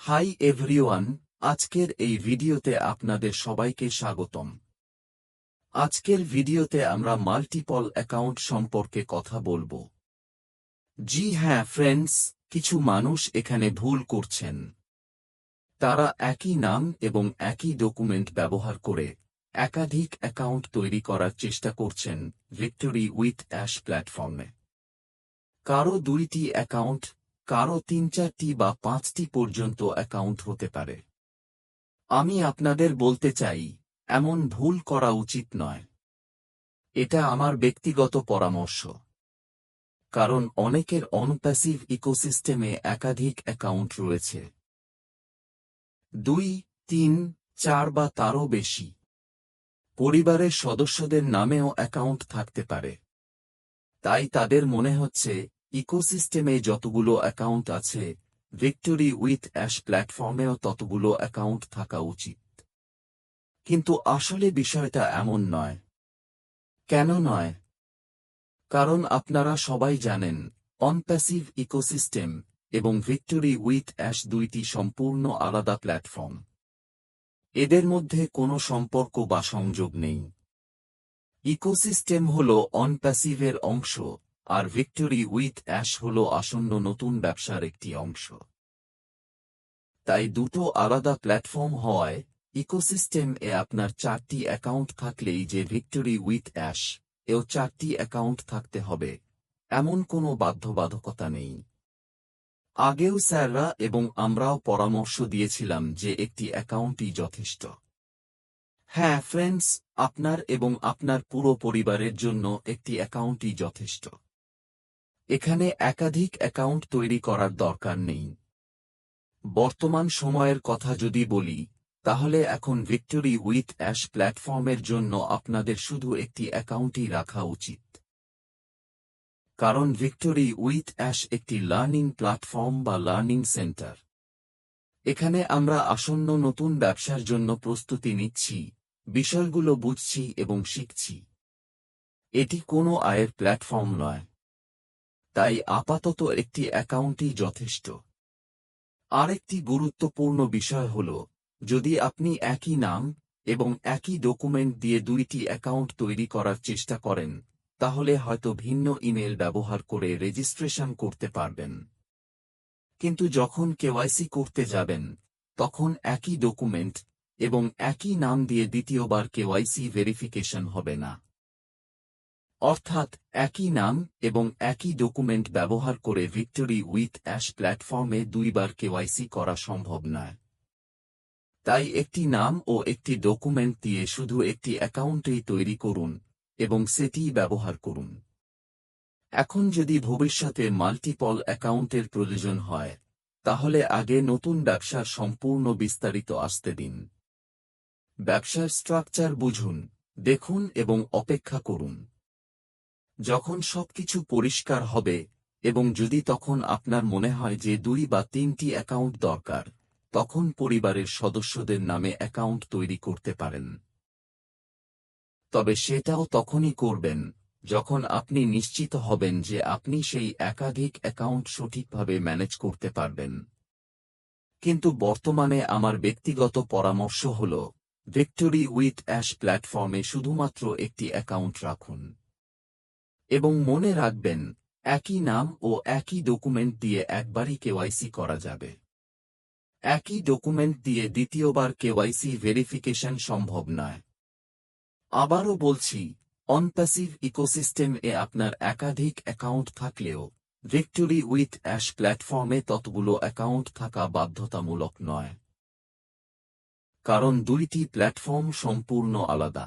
Hi everyone, আজকের এই ভিডিওতে আপনাদের সবাইকে স্বাগতম। আজকের ভিডিওতে আমরা মাল্টিপল অ্যাকাউন্ট সম্পর্কে কথা বলবো। জি হ্যাঁ ফ্রেন্ডস, কিছু মানুষ এখানে ভুল করছেন। তারা একই নাম এবং একই ডকুমেন্ট ব্যবহার করে একাধিক অ্যাকাউন্ট তৈরি করার চেষ্টা করছেন ভিক্টোরি উইথ অ্যাশ প্ল্যাটফর্মে। কারো 2টি অ্যাকাউন্ট, কারো 3-4টি বা 5টি পর্যন্ত অ্যাকাউন্ট হতে পারে। আমি আপনাদের বলতে চাই, এমন ভুল করা উচিত নয়। এটা আমার ব্যক্তিগত পরামর্শ। কারণ অনেকের অনপ্যাসিভ ইকোসিস্টেমে একাধিক অ্যাকাউন্ট রয়েছে। 2, 3, 4 বা তারও বেশি। পরিবারের সদস্যদের নামেও অ্যাকাউন্ট থাকতে পারে। তাই তাদের মনে হচ্ছে ইকোসিস্টেমে যতগুলো অ্যাকাউন্ট আছে, ভিক্টোরি উইথ অ্যাশ প্ল্যাটফর্মেও ততগুলো অ্যাকাউন্ট থাকা উচিত। কিন্তু আসলে বিষয়টা এমন নয়। কেন নয়? কারণ আপনারা সবাই জানেন, অনপ্যাসিভ ইকোসিস্টেম এবং ভিক্টোরি উইথ অ্যাশ 2টি সম্পূর্ণ আলাদা প্ল্যাটফর্ম। এদের মধ্যে কোনো সম্পর্ক বা সংযোগ নেই। ইকোসিস্টেম হল অনপ্যাসিভের অংশ, আর ভিক্টোরি উইথ অ্যাশ হল আসন্ন নতুন ব্যবসার একটি অংশ। তাই দুটো আলাদা প্ল্যাটফর্ম হওয়ায় ইকোসিস্টেম এ আপনার 4টি অ্যাকাউন্ট থাকলেই যে ভিক্টোরি উইথ অ্যাশ এও 4টি অ্যাকাউন্ট থাকতে হবে, এমন কোনো বাধ্যবাধকতা নেই। আগেও স্যাররা এবং আমরাও পরামর্শ দিয়েছিলাম যে একটি অ্যাকাউন্টই যথেষ্ট। হ্যাঁ ফ্রেন্ডস, আপনার এবং আপনার পুরো পরিবারের জন্য একটি অ্যাকাউন্টই যথেষ্ট। এখানে একাধিক অ্যাকাউন্ট তৈরি করার দরকার নেই। বর্তমান সময়ের কথা যদি বলি, তাহলে এখন ভিক্টোরি উইথ অ্যাশ প্ল্যাটফর্মের জন্য আপনাদের শুধু একটি অ্যাকাউন্টই রাখা উচিত। কারণ ভিক্টোরি উইথ অ্যাশ একটি লার্নিং প্ল্যাটফর্ম বা লার্নিং সেন্টার। এখানে আমরা আসন্ন নতুন ব্যবসার জন্য প্রস্তুতি নিচ্ছি, বিষয়গুলো বুঝছি এবং শিখছি। এটি কোনো আয়ের প্ল্যাটফর্ম নয়। তাই আপাতত একটি অ্যাকাউন্টই যথেষ্ট। আরেকটি গুরুত্বপূর্ণ বিষয় হল, যদি আপনি একই নাম এবং একই ডকুমেন্ট দিয়ে 2টি অ্যাকাউন্ট তৈরি করার চেষ্টা করেন, তাহলে হয়তো ভিন্ন ইমেল ব্যবহার করে রেজিস্ট্রেশন করতে পারবেন। কিন্তু যখন কেওয়াইসি করতে যাবেন, তখন একই ডকুমেন্ট এবং একই নাম দিয়ে দ্বিতীয়বার কেওয়াইসি ভেরিফিকেশন হবে না। অর্থাৎ একই নাম এবং একই ডকুমেন্ট ব্যবহার করে ভিক্টোরি উইথ অ্যাশ প্ল্যাটফর্মে 2বার কেওয়াইসি করা সম্ভব নয়। তাই একটি নাম ও একটি ডকুমেন্ট দিয়ে শুধু একটি অ্যাকাউন্টেই তৈরি করুন এবং সেটিই ব্যবহার করুন। এখন যদি ভবিষ্যতে মাল্টিপল অ্যাকাউন্টের প্রয়োজন হয়, তাহলে আগে নতুন ব্যবসার সম্পূর্ণ বিস্তারিত আসতে দিন। ব্যবসার স্ট্রাকচার বুঝুন, দেখুন এবং অপেক্ষা করুন। যখন সবকিছু পরিষ্কার হবে এবং যদি তখন আপনার মনে হয় যে 2 বা 3টি অ্যাকাউন্ট দরকার, তখন পরিবারের সদস্যদের নামে অ্যাকাউন্ট তৈরি করতে পারেন। তবে সেটাও তখনই করবেন যখন আপনি নিশ্চিত হবেন যে আপনি সেই একাধিক অ্যাকাউন্ট সঠিকভাবে ম্যানেজ করতে পারবেন। কিন্তু বর্তমানে আমার ব্যক্তিগত পরামর্শ হল, ভিক্টোরি উইথ অ্যাশ প্ল্যাটফর্মে শুধুমাত্র একটি অ্যাকাউন্ট রাখুন। এবং মনে রাখবেন, একই নাম ও একই ডকুমেন্ট দিয়ে একবারই কেওয়াইসি করা যাবে। একই ডকুমেন্ট দিয়ে দ্বিতীয়বার কেওয়াইসি ভেরিফিকেশন সম্ভব নয়। আবারও বলছি, অনপ্যাসিভ ইকোসিস্টেম এ আপনার একাধিক অ্যাকাউন্ট থাকলেও ভিক্টোরি উইথ অ্যাশ প্ল্যাটফর্মে ততগুলো অ্যাকাউন্ট থাকা বাধ্যতামূলক নয়। কারণ 2টি প্ল্যাটফর্ম সম্পূর্ণ আলাদা।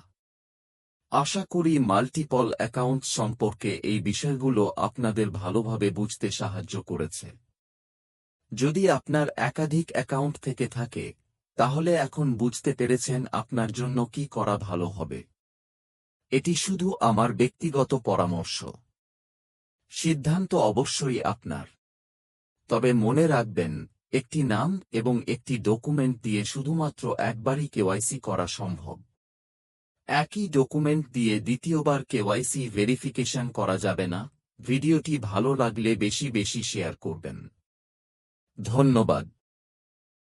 আশা করি মাল্টিপল অ্যাকাউন্ট সম্পর্কে এই বিষয়গুলো আপনাদের ভালোভাবে বুঝতে সাহায্য করেছে। যদি আপনার একাধিক অ্যাকাউন্ট থেকে থাকে, তাহলে এখন বুঝতে পেরেছেন আপনার জন্য কি করা ভালো হবে। এটি শুধু আমার ব্যক্তিগত পরামর্শ। সিদ্ধান্ত অবশ্যই আপনার। তবে মনে রাখবেন, একটি নাম এবং একটি ডকুমেন্ট দিয়ে শুধুমাত্র একবারই কেওয়াইসি করা সম্ভব। একই ডকুমেন্ট দিয়ে দ্বিতীয়বার কেওয়াইসি ভেরিফিকেশন করা যাবে না। ভিডিওটি ভালো লাগলে বেশি বেশি শেয়ার করবেন। ধন্যবাদ।